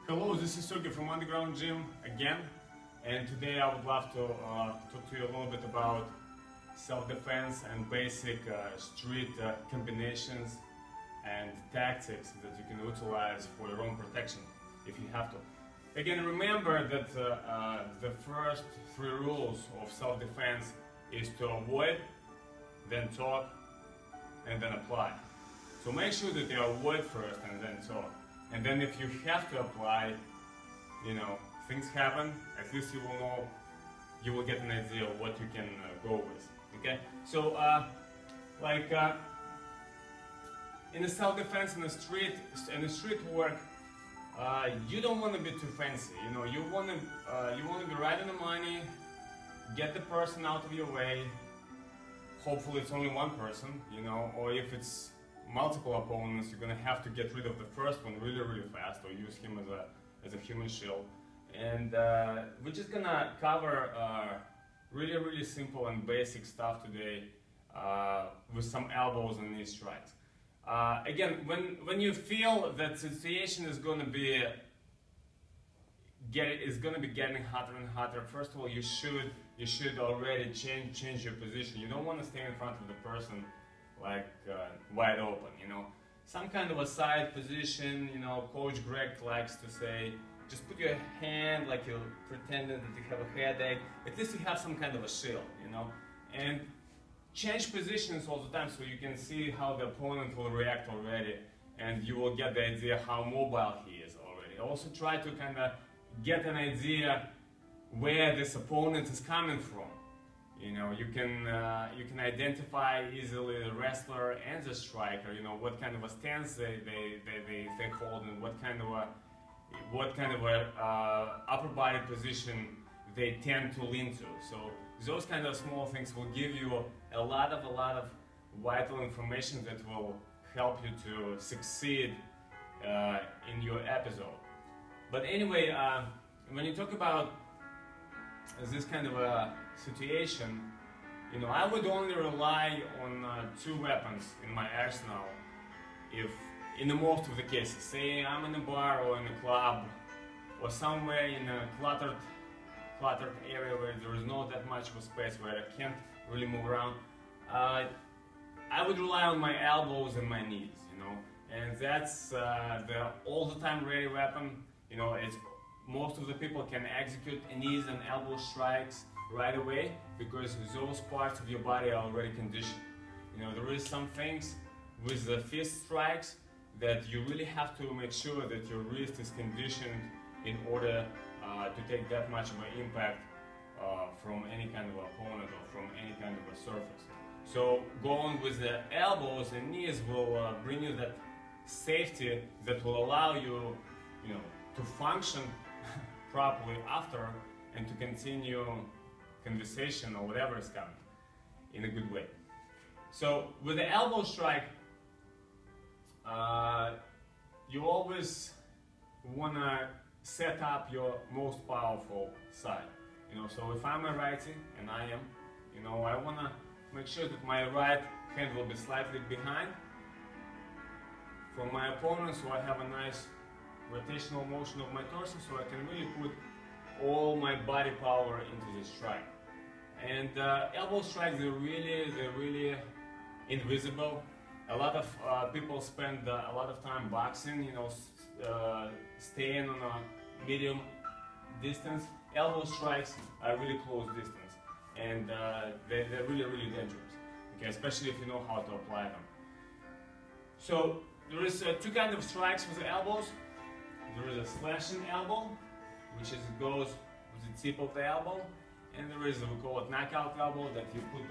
Hello, this is Sergey from Underground Gym again, and today I would love to talk to you a little bit about self-defense and basic street combinations and tactics that you can utilize for your own protection if you have to. Again, remember that the first three rules of self-defense is to avoid, then talk, and then apply. So make sure that you avoid first and then talk. And then if you have to apply, things happen, at least you will know, you will get an idea of what you can go with, okay? So, in the self-defense in the street work, you don't want to be too fancy, you want to be right on the money, get the person out of your way. Hopefully it's only one person, or if it's multiple opponents, you're gonna have to get rid of the first one really fast, or use him as a human shield. And we're just gonna cover really simple and basic stuff today with some elbows and knee strikes. Again, when you feel that situation is gonna be getting hotter and hotter, first of all, you should already change your position. You don't want to stay in front of the person like wide open, some kind of a side position. Coach Greg likes to say, just put your hand like you're pretending that you have a headache. At least you have some kind of a shield, and change positions all the time so you can see how the opponent will react already, and you will get the idea how mobile he is already. Also try to kind of get an idea where this opponent is coming from. You can identify easily the wrestler and the striker. What kind of a stance they hold, and what kind of a upper body position they tend to lean to. So those kind of small things will give you a lot of vital information that will help you to succeed in your episode. But anyway, when you talk about this kind of a situation, I would only rely on two weapons in my arsenal if, in the most of the cases, say I'm in a bar or in a club or somewhere in a cluttered area where there is not that much of a space, where I can't really move around. I would rely on my elbows and my knees, and that's the all-the-time ready weapon. Most of the people can execute knees and elbow strikes right away because those parts of your body are already conditioned. There is some things with the fist strikes that you really have to make sure that your wrist is conditioned in order to take that much of an impact from any kind of opponent or from any kind of a surface. So going with the elbows and knees will bring you that safety that will allow you, to function properly after, and to continue conversation or whatever is coming in a good way. So with the elbow strike, you always want to set up your most powerful side. So if I'm a righty, and I am, I want to make sure that my right hand will be slightly behind from my opponent, so I have a nice rotational motion of my torso, so I can really put all my body power into the strike. And elbow strikes, they're really invisible. A lot of people spend a lot of time boxing, staying on a medium distance. Elbow strikes are really close distance, and they're really dangerous, okay, especially if you know how to apply them. So there is two kinds of strikes with the elbows. There is a slashing elbow, which goes with the tip of the elbow, and there is, we call it knockout elbow, that you put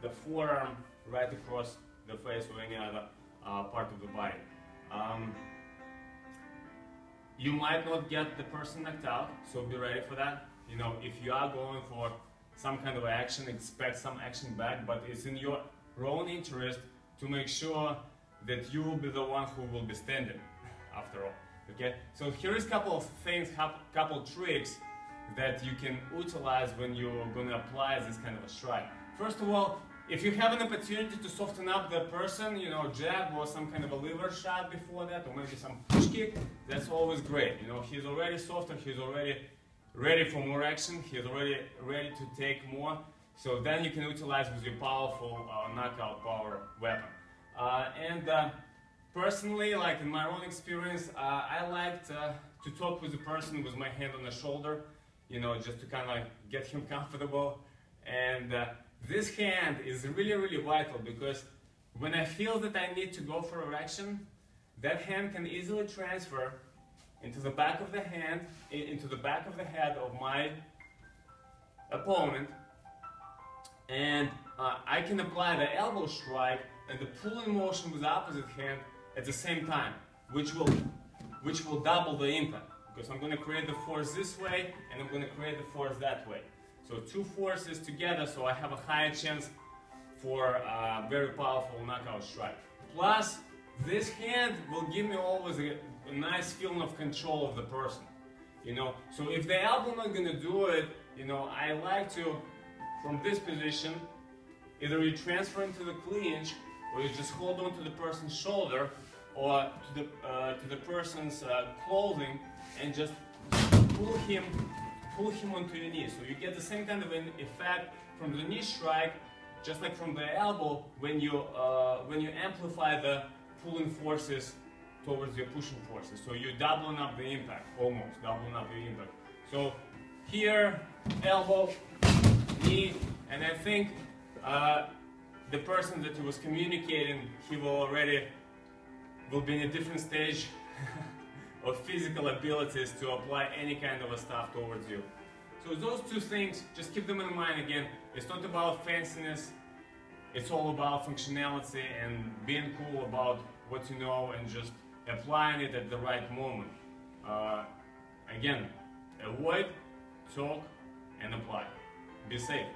the forearm right across the face or any other part of the body. You might not get the person knocked out, so be ready for that. If you are going for some kind of action, expect some action back, but it's in your own interest to make sure that you will be the one who will be standing after all. Okay, so here is a couple of things, couple tricks that you can utilize when you're going to apply this kind of a strike. First of all, If you have an opportunity to soften up the person, you know, jab or some kind of a liver shot before that, or maybe some push kick, that's always great. You know, he's already softer, he's already ready for more action, he's already ready to take more. So then you can utilize with your powerful knockout power weapon. Personally, like in my own experience, I liked to talk with the person with my hand on the shoulder, you know, just to kind of get him comfortable. And this hand is really, really vital, because when I feel that I need to go for erection, that hand can easily transfer into the back of the hand, into the back of the head of my opponent, and I can apply the elbow strike and the pulling motion with the opposite hand at the same time, which will double the impact, because I'm going to create the force this way and I'm going to create the force that way. So two forces together, so I have a higher chance for a very powerful knockout strike. Plus, this hand will give me always a nice feeling of control of the person. You know, so if the elbow not going to do it, you know, I like to, from this position, either you transfer into the clinch, or you just hold on to the person's shoulder, or to the person's clothing, and just pull him onto your knee. So you get the same kind of an effect from the knee strike, just like from the elbow, when you amplify the pulling forces towards your pushing forces. So you're doubling up the impact, almost doubling up the impact. So here, elbow, knee, and I think the person that he was communicating, he will be in a different stage of physical abilities to apply any kind of a stuff towards you. So those two things, just keep them in mind. Again, it's not about fanciness, it's all about functionality and being cool about what you know and just applying it at the right moment. Again, avoid, talk, and apply. Be safe.